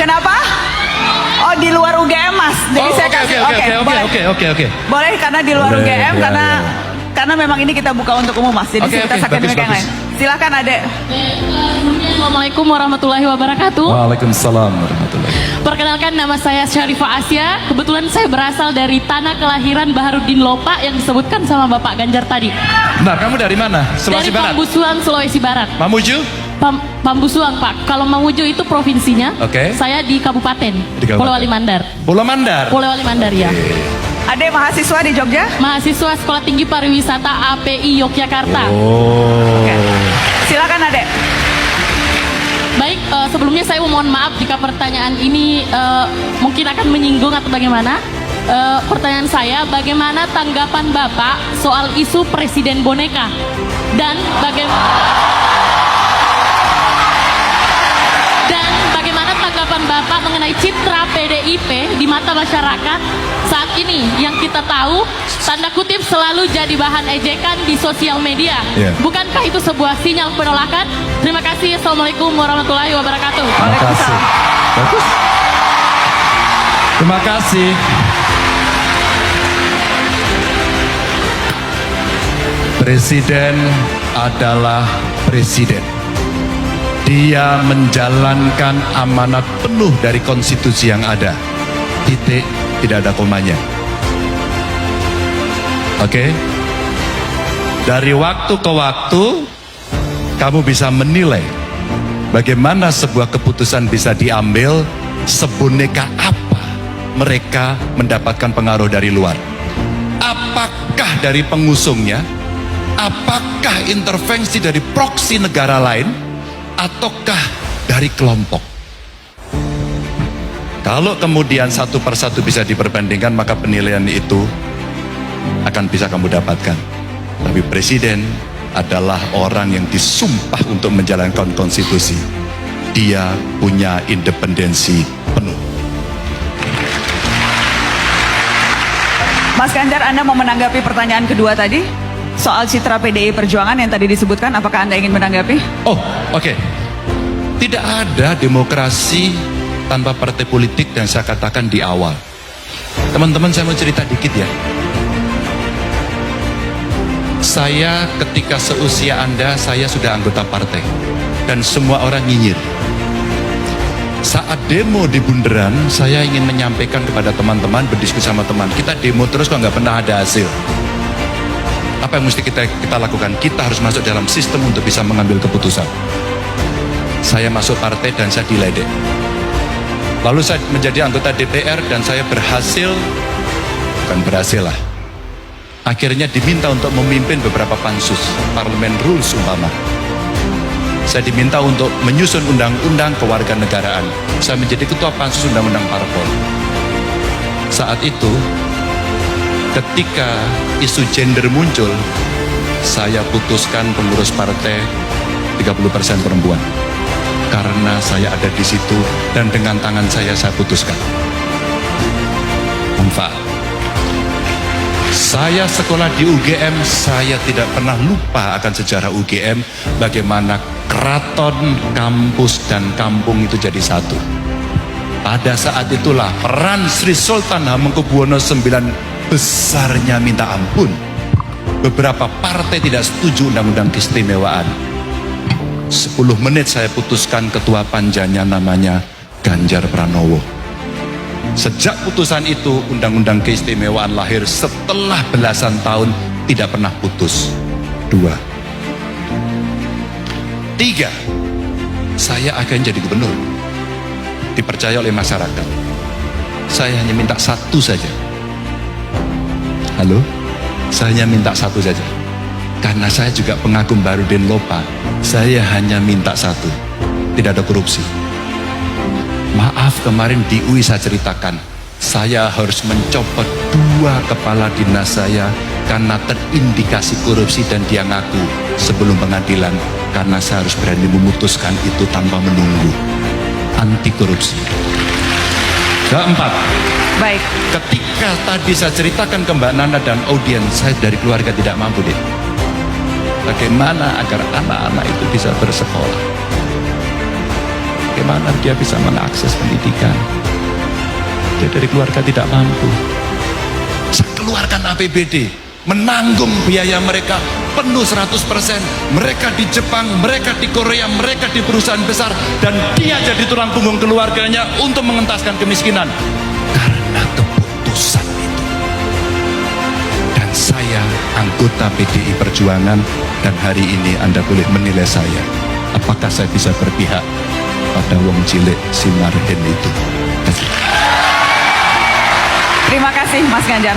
Kenapa? Oh, di luar UGM, Mas. Jadi saya kasih. Oke. Boleh karena di luar Boleh, UGM ya, karena memang ini kita buka untuk umum, Mas. Jadi kita akademik yang lain. Silakan, Adek. Assalamualaikum warahmatullahi wabarakatuh. Waalaikumsalam warahmatullahi wabarakatuh. Perkenalkan, nama saya Syarifah Asia. Kebetulan saya berasal dari tanah kelahiran Baharudin Lopa yang disebutkan sama Bapak Ganjar tadi. Nah, kamu dari mana? Sulawesi Dari Barat? Pambusuang, Sulawesi Barat. Mamuju? Pambusuang, Pak. Kalau Mamuju itu provinsinya. Oke. Saya di Kabupaten. Polewali Mandar. Pulau Mandar? Polewali Mandar, ya. Adek mahasiswa di Jogja? Mahasiswa Sekolah Tinggi Pariwisata API Yogyakarta. Oh. Oke. Silakan, Adek. Baik, sebelumnya saya mohon maaf jika pertanyaan ini mungkin akan menyinggung atau bagaimana. Pertanyaan saya, bagaimana tanggapan Bapak soal isu Presiden Boneka? Dan bagaimana tanggapan Bapak mengenai citra PDIP di mata masyarakat saat ini yang kita tahu tanda kutip selalu jadi bahan ejekan di sosial media. Bukankah itu sebuah sinyal penolakan? Terima kasih. Assalamualaikum warahmatullahi wabarakatuh. Terima kasih. Bagus. Terima kasih. Presiden adalah presiden. Dia menjalankan amanat penuh dari konstitusi yang ada. Titik, tidak ada komanya. Oke? Dari waktu ke waktu, kamu bisa menilai bagaimana sebuah keputusan bisa diambil, seboneka apa mereka mendapatkan pengaruh dari luar. Apakah dari pengusungnya? Apakah intervensi dari proksi negara lain? Ataukah dari kelompok? Kalau kemudian satu persatu bisa diperbandingkan, maka penilaian itu akan bisa kamu dapatkan. Tapi presiden adalah orang yang disumpah untuk menjalankan konstitusi. Dia punya independensi penuh. Mas Ganjar, Anda mau menanggapi pertanyaan kedua tadi? Soal citra PDI Perjuangan yang tadi disebutkan, apakah Anda ingin menanggapi? Oh, oke. Tidak ada demokrasi tanpa partai politik, dan saya katakan di awal. Teman-teman, saya mau cerita dikit ya. Saya ketika seusia Anda, saya sudah anggota partai. Dan semua orang nyinyir. Saat demo di Bundaran, saya ingin menyampaikan kepada teman-teman, berdiskusi sama teman. Kita demo terus kok nggak pernah ada hasil. Apa yang mesti kita lakukan? Kita harus masuk dalam sistem untuk bisa mengambil keputusan. Saya masuk partai dan saya diledek. Lalu saya menjadi anggota DPR dan saya berhasil, bukan berhasil lah, akhirnya diminta untuk memimpin beberapa pansus, parlemen rules umpama. Saya diminta untuk menyusun undang-undang kewarganegaraan. Saya menjadi ketua pansus undang-undang parpol. Saat itu, ketika isu gender muncul, saya putuskan pengurus partai 30% perempuan. Karena saya ada di situ dan dengan tangan saya putuskan. Manfaat. Saya sekolah di UGM, saya tidak pernah lupa akan sejarah UGM, bagaimana keraton, kampus, dan kampung itu jadi satu. Pada saat itulah peran Sri Sultan Hamengkubuwono IX besarnya minta ampun. Beberapa partai tidak setuju undang-undang keistimewaan. 10 menit saya putuskan ketua panjanya namanya Ganjar Pranowo. Sejak putusan itu, undang-undang keistimewaan lahir setelah belasan tahun tidak pernah putus. 2. 3. Saya akan jadi gubernur. Dipercaya oleh masyarakat. Saya hanya minta satu saja. Halo? Saya hanya minta satu saja. Karena saya juga pengagum Baharudin Lopa. Saya hanya minta satu. Tidak ada korupsi. Maaf, kemarin di UI saya ceritakan, saya harus mencopot 2 kepala dinas saya karena terindikasi korupsi, dan dia ngaku sebelum pengadilan karena saya harus berani memutuskan itu tanpa menunggu. Anti korupsi. Keempat, baik. Ketika tadi saya ceritakan ke Mbak Nana dan audiens, saya dari keluarga tidak mampu deh. Bagaimana agar anak-anak itu bisa bersekolah? bagaimana dia bisa mengakses pendidikan. Dia dari keluarga tidak mampu. Saya keluarkan APBD, menanggung biaya mereka penuh 100%. Mereka di Jepang, mereka di Korea, mereka di perusahaan besar, dan dia jadi tulang punggung keluarganya untuk mengentaskan kemiskinan karena keputusan itu. Dan saya anggota PDI Perjuangan, dan hari ini Anda boleh menilai saya apakah saya bisa berpihak pada wong cilik si Marhen itu. Terima kasih Mas Ganjar.